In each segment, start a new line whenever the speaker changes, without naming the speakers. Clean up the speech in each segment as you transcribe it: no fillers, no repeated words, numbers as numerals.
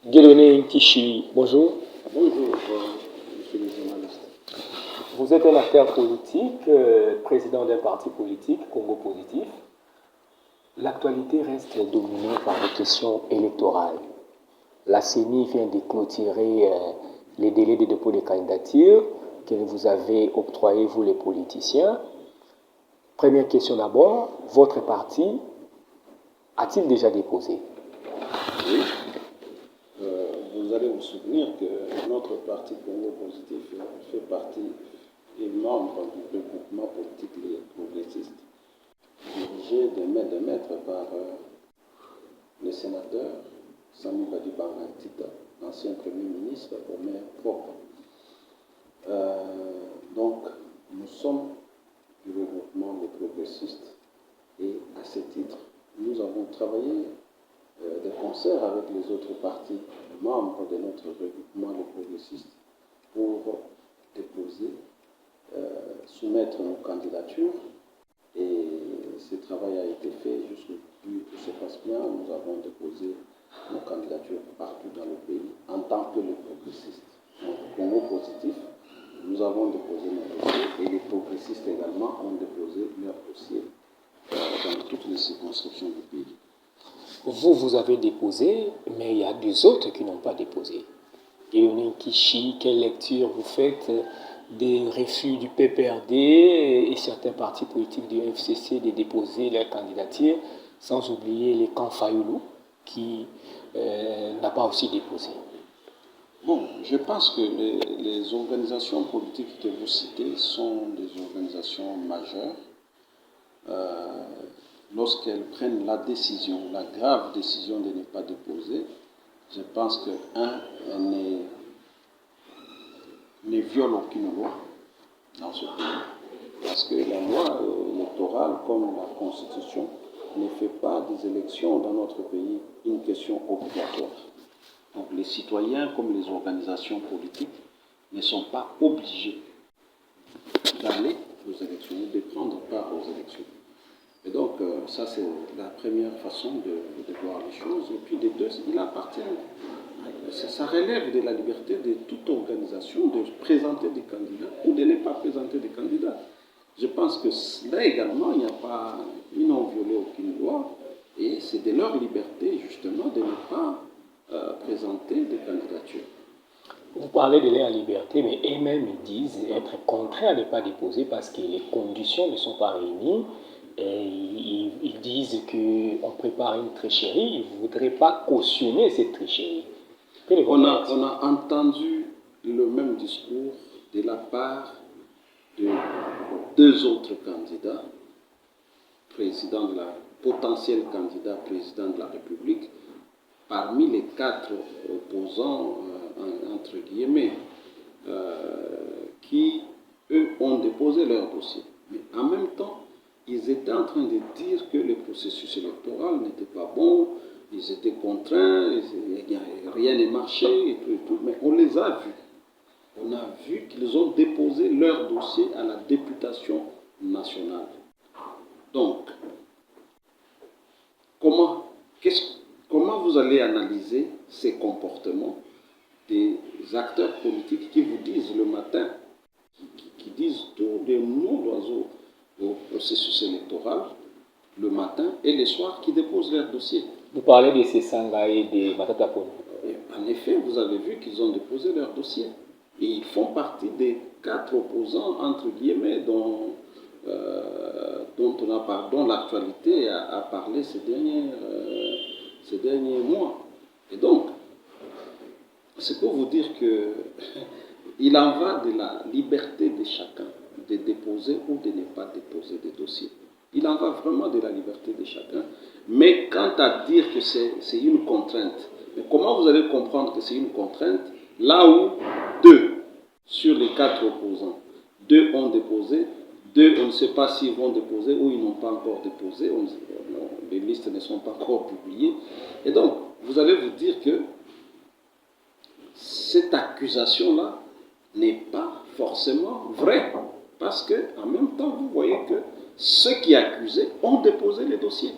Dieudonné Nkichi, bonjour.
Bonjour, monsieur le journaliste.
Vous êtes un acteur politique, président d'un parti politique, Congo Positif. L'actualité reste dominée par les questions électorales. La CENI vient de clôturer les délais de dépôt des candidatures que vous avez octroyés, vous les politiciens. Première question d'abord, votre parti a-t-il déjà déposé?
Oui. Vous allez vous souvenir que notre parti Congo Positif fait partie des membres du regroupement politique Les Progressistes, dirigé de main de maître par le sénateur Sami Badi Bangantita, ancien Premier ministre au maire propre. Donc, nous sommes du regroupement des progressistes et à ce titre, nous avons travaillé de concert avec les autres partis membres de notre regroupement des progressistes pour déposer, soumettre nos candidatures. Et ce travail a été fait jusqu'au tout se passe bien. Nous avons déposé nos candidatures partout dans le pays en tant que les progressistes. Donc, Congo Positif, nous avons déposé nos dossiers et les progressistes également ont déposé leurs dossiers dans toutes les circonscriptions du pays.
Vous avez déposé, mais il y a des autres qui n'ont pas déposé. Dieudonné Nkichi, quelle lecture vous faites des refus du PPRD et certains partis politiques du FCC de déposer leur candidature, sans oublier les camps Fayoulou qui n'a pas aussi déposé?
Bon, je pense que les organisations politiques que vous citez sont des organisations majeures. Lorsqu'elles prennent la décision, la grave décision de ne pas déposer, je pense que, elles ne violent aucune loi dans ce pays. Parce que la loi électorale, comme la Constitution, ne fait pas des élections dans notre pays une question obligatoire. Donc les citoyens, comme les organisations politiques, ne sont pas obligés d'aller aux élections, de prendre part aux élections. Et donc, ça, c'est la première façon de voir les choses. Et puis, de deux, il appartient, ça relève de la liberté de toute organisation de présenter des candidats ou de ne pas présenter des candidats. Je pense que là également, il n'y a pas, ils n'ont violé aucune loi et c'est de leur liberté, justement, de ne pas présenter des candidatures.
Vous parlez de leur liberté, mais eux-mêmes ils disent être contraints à ne pas déposer parce que les conditions ne sont pas réunies. Et ils disent qu'on prépare une tricherie, ils ne voudraient pas cautionner cette tricherie.
On a entendu le même discours de la part de deux autres candidats, potentiels candidats président de la République, parmi les quatre opposants, entre guillemets, qui, eux, ont déposé leur dossier. Mais en même temps, ils étaient en train de dire que le processus électoral n'était pas bon, ils étaient contraints, rien ne marchait et tout, mais on les a vus. On a vu qu'ils ont déposé leur dossier à la députation nationale. Donc, comment vous allez analyser ces comportements des acteurs politiques qui vous disent le matin, qui disent tous des noms d'oiseaux au processus électoral le matin et le soir qui déposent leur dossier?
Vous parlez de Sesanga et de Matata Polo.
En effet, vous avez vu qu'ils ont déposé leur dossier. Et ils font partie des quatre opposants, entre guillemets, dont l'actualité a parlé ces derniers mois. Et donc, c'est pour vous dire que il en va de la liberté de chacun de déposer ou de ne pas déposer des dossiers. Il en va vraiment de la liberté de chacun. Mais quant à dire que c'est une contrainte, mais comment vous allez comprendre que c'est une contrainte là où deux sur les quatre opposants, deux ont déposé, deux on ne sait pas s'ils vont déposer ou ils n'ont pas encore déposé, les listes ne sont pas encore publiées. Et donc, vous allez vous dire que cette accusation-là n'est pas forcément vraie. Parce qu'en même temps, vous voyez que ceux qui accusaient ont déposé les dossiers.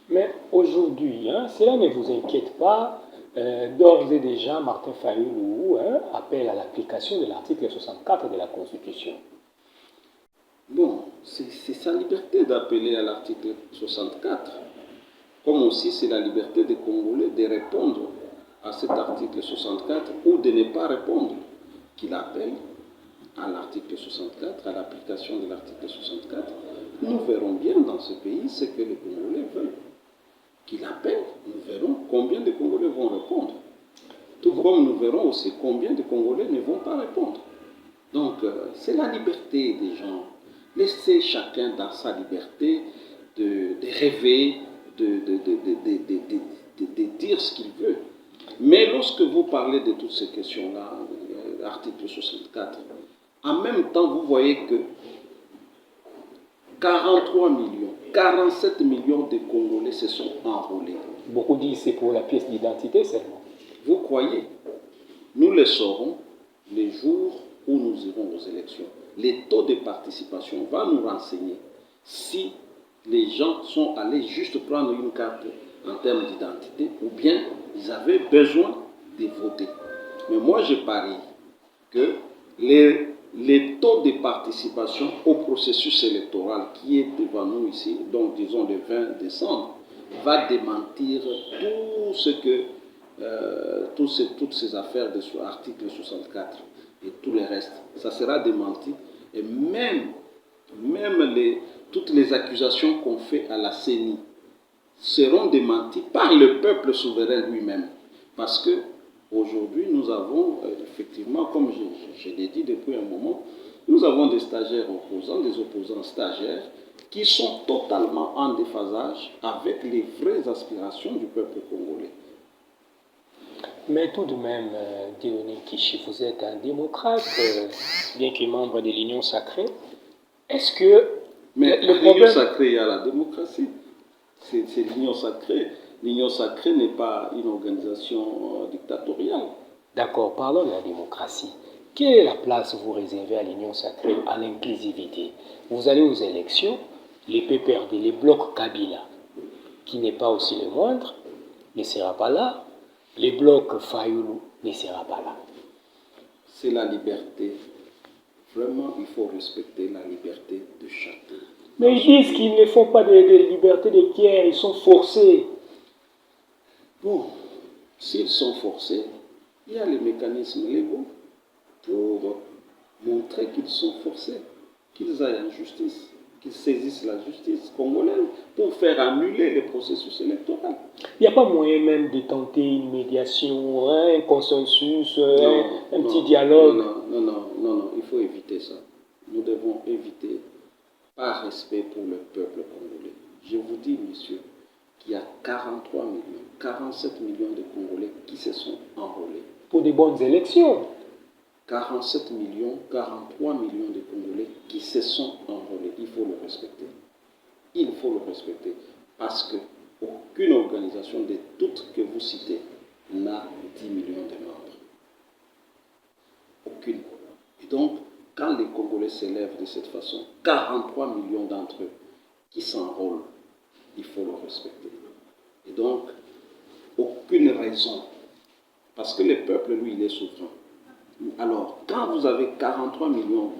Mais aujourd'hui, cela ne vous inquiète pas D'ores et déjà, Martin Fayulu appelle à l'application de l'article 64 de la Constitution.
Bon, c'est sa liberté d'appeler à l'article 64. Comme aussi c'est la liberté des Congolais de répondre à cet article 64 ou de ne pas répondre, qu'il appelle à l'article 64, à l'application de l'article 64. Nous verrons bien dans ce pays ce que les Congolais veulent. Qu'il appelle, nous verrons combien de Congolais vont répondre. Tout comme nous verrons aussi combien de Congolais ne vont pas répondre. Donc, c'est la liberté des gens. Laissez chacun dans sa liberté de rêver, de dire ce qu'il veut. Mais lorsque vous parlez de toutes ces questions-là, article 64, en même temps, vous voyez que 43 millions, 47 millions de Congolais se sont enrôlés.
Beaucoup disent que c'est pour la pièce d'identité seulement.
Vous croyez? Nous le saurons les jours où nous irons aux élections. Les taux de participation vont nous renseigner si les gens sont allés juste prendre une carte en termes d'identité ou bien ils avaient besoin de voter. Mais moi, je parie que les taux de participation au processus électoral qui est devant nous ici, donc disons le 20 décembre, va démentir tout ce que, toutes ces affaires de l'article 64 et tout le reste. Ça sera démenti et même toutes les accusations qu'on fait à la CENI seront démenties par le peuple souverain lui-même. Parce que aujourd'hui, nous avons, effectivement, comme je l'ai dit depuis un moment, nous avons des stagiaires opposants, des opposants stagiaires, qui sont totalement en déphasage avec les vraies aspirations du peuple congolais.
Mais tout de même, Dieudonné Kishi, vous êtes un démocrate, bien que membre de l'Union sacrée. Est-ce que
mais l'Union sacrée, il y a la démocratie. C'est l'Union sacrée. L'Union sacrée n'est pas une organisation dictatoriale.
D'accord, parlons de la démocratie. Quelle est la place que vous réservez à l'Union sacrée, à l'inclusivité? Vous allez aux élections, les PPRD, les blocs Kabila, qui n'est pas aussi le moindre, ne sera pas là. Les blocs Fayulu ne sera pas là.
C'est la liberté. Vraiment, il faut respecter la liberté de chacun.
Mais ils disent qu'ils ne font pas de liberté de tiers, ils sont forcés.
Bon, s'ils sont forcés, il y a les mécanismes légaux pour montrer qu'ils sont forcés, qu'ils aillent en justice, qu'ils saisissent la justice congolaise pour faire annuler le processus électoral.
Il n'y a pas moyen même de tenter une médiation, un consensus, un petit dialogue.
Non, il faut éviter ça. Nous devons éviter, par respect pour le peuple congolais. Je vous dis, monsieur, qu'il y a 43 millions, 47 millions de Congolais qui se sont enrôlés.
Pour des bonnes élections.
47 millions, 43 millions de Congolais qui se sont enrôlés. Il faut le respecter. Il faut le respecter. Parce qu'aucune organisation de toutes que vous citez n'a 10 millions de membres. Aucune. Et donc, quand les Congolais s'élèvent de cette façon, 43 millions d'entre eux qui s'enrôlent, il faut le respecter. Et donc, aucune raison. Parce que le peuple, lui, il est souverain. Alors, quand vous avez 43 millions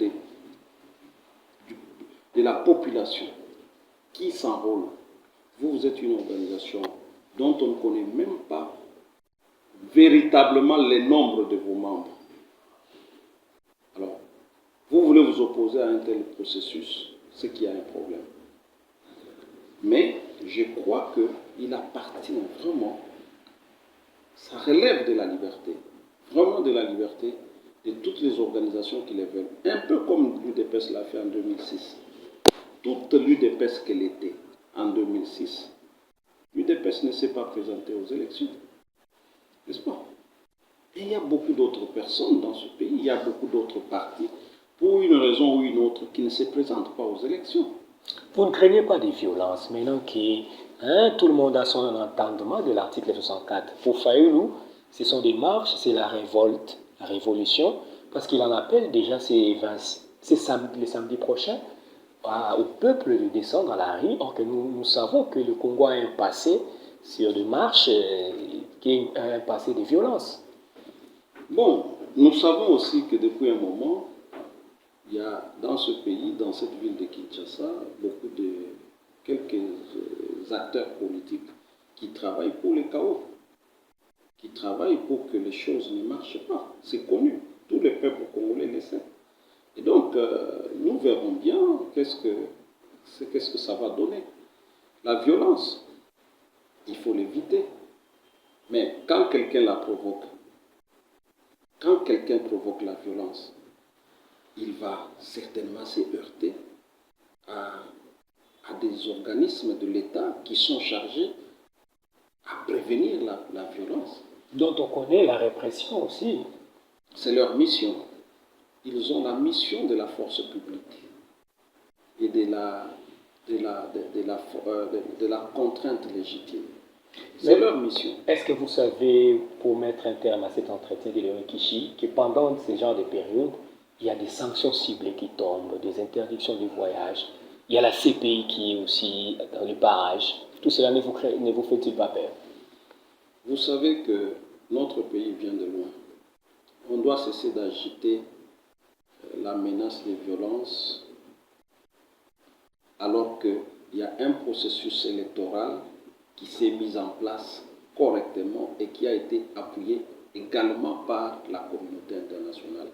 de la population qui s'enrôlent, vous êtes une organisation dont on ne connaît même pas véritablement le nombre de vos membres. Alors, vous voulez vous opposer à un tel processus, c'est qu'il y a un problème. Mais je crois qu'il appartient vraiment, ça relève de la liberté, vraiment de la liberté de toutes les organisations qui les veulent. Un peu comme l'UDPS l'a fait en 2006. Toute l'UDPS qu'elle était en 2006, l'UDPS ne s'est pas présentée aux élections. N'est-ce pas? Et il y a beaucoup d'autres personnes dans ce pays, il y a beaucoup d'autres partis, pour une raison ou une autre, qui ne se présentent pas aux élections.
Vous ne craignez pas des violences maintenant que tout le monde a son entendement de l'article 64. Pour Fayulu, ce sont des marches, c'est la révolte, la révolution, parce qu'il en appelle déjà le samedi prochain au peuple de descendre à la rue, or que nous savons que le Congo a un passé sur des marches qui a un passé de violence.
Bon, nous savons aussi que depuis un moment, il y a dans ce pays, dans cette ville de Kinshasa, quelques acteurs politiques qui travaillent pour le chaos, qui travaillent pour que les choses ne marchent pas. C'est connu, tout le peuple congolais le sait. Et donc, nous verrons bien qu'est-ce que ça va donner. La violence, il faut l'éviter. Mais quand quelqu'un la provoque, quand quelqu'un provoque la violence, il va certainement se heurter à des organismes de l'État qui sont chargés à prévenir la violence.
Dont on connaît la répression aussi.
C'est leur mission. Ils ont la mission de la force publique et de la contrainte légitime. C'est leur mission.
Est-ce que vous savez, pour mettre un terme à cet entretien de Léon Kishi, que pendant ce genre de période, il y a des sanctions ciblées qui tombent, des interdictions de voyage, il y a la CPI qui est aussi dans le barrage. Tout cela ne vous fait-il pas peur?
Vous savez que notre pays vient de loin. On doit cesser d'agiter la menace de violence alors qu'il y a un processus électoral qui s'est mis en place correctement et qui a été appuyé également par la communauté internationale,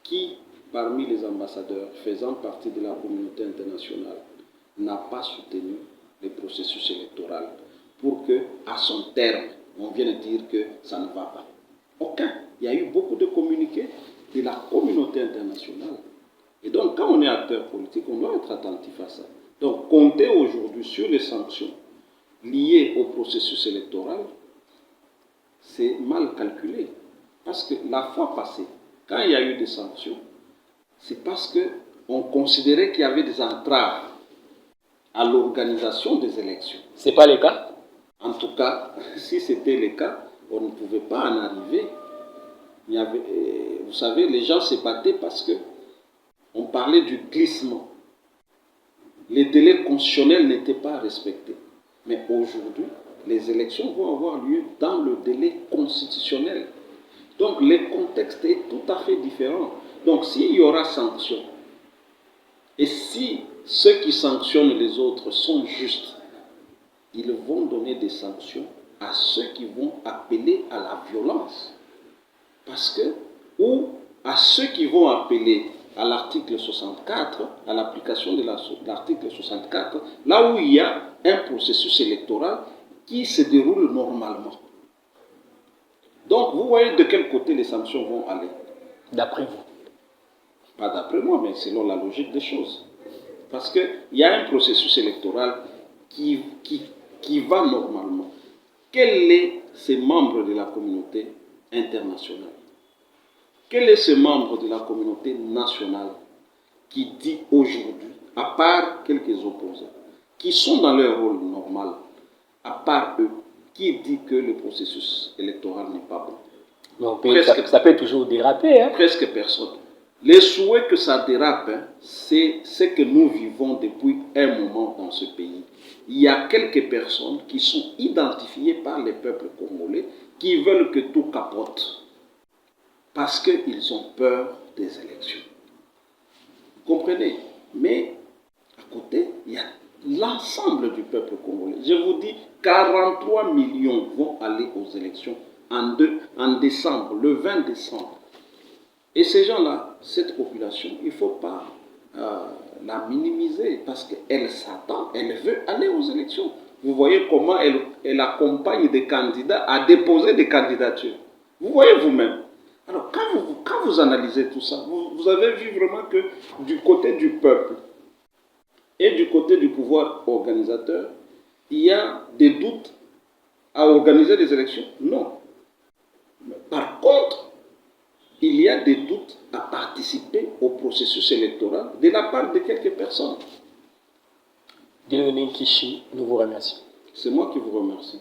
qui, parmi les ambassadeurs faisant partie de la communauté internationale, n'a pas soutenu le processus électoral pour que, à son terme, on vienne dire que ça ne va pas. Aucun. Il y a eu beaucoup de communiqués de la communauté internationale. Et donc, quand on est acteur politique, on doit être attentif à ça. Donc, compter aujourd'hui sur les sanctions liées au processus électoral, c'est mal calculé. Parce que la fois passée, quand il y a eu des sanctions, c'est parce qu'on considérait qu'il y avait des entraves à l'organisation des élections.
Ce n'est pas le cas?
En tout cas, si c'était le cas, on ne pouvait pas en arriver. Vous savez, les gens se battaient parce qu'on parlait du glissement. Les délais constitutionnels n'étaient pas respectés. Mais aujourd'hui, les élections vont avoir lieu dans le délai constitutionnel. Donc, le contexte est tout à fait différent. Donc, s'il y aura sanction, et si ceux qui sanctionnent les autres sont justes, ils vont donner des sanctions à ceux qui vont appeler à la violence. Ou à ceux qui vont appeler à l'article 64, à l'application de l'article 64, là où il y a un processus électoral qui se déroule normalement. Donc, vous voyez de quel côté les sanctions vont aller?
D'après vous?
Pas d'après moi, mais selon la logique des choses. Parce qu'il y a un processus électoral qui va normalement. Quel est ces membres de la communauté internationale? Quel est ce membre de la communauté nationale qui dit aujourd'hui, à part quelques opposants, qui sont dans leur rôle normal, à part eux, qui dit que le processus électoral n'est pas bon?
Ça peut toujours déraper. Hein?
Presque personne. Les souhaits que ça dérape, c'est ce que nous vivons depuis un moment dans ce pays. Il y a quelques personnes qui sont identifiées par les peuples congolais qui veulent que tout capote parce qu'ils ont peur des élections. Vous comprenez? Mais à côté, il y a l'ensemble du peuple congolais. Je vous dis, 43 millions vont aller aux élections en décembre, le 20 décembre. Et ces gens-là, cette population, il ne faut pas la minimiser parce qu'elle s'attend, elle veut aller aux élections. Vous voyez comment elle accompagne des candidats à déposer des candidatures. Vous voyez vous-même. Alors, quand vous analysez tout ça, vous avez vu vraiment que du côté du peuple et du côté du pouvoir organisateur, il y a des doutes à organiser des élections? Non. Par contre, il y a des doutes à participer au processus électoral de la part de quelques personnes.
Léon Kishi, nous vous remercions.
C'est moi qui vous remercie.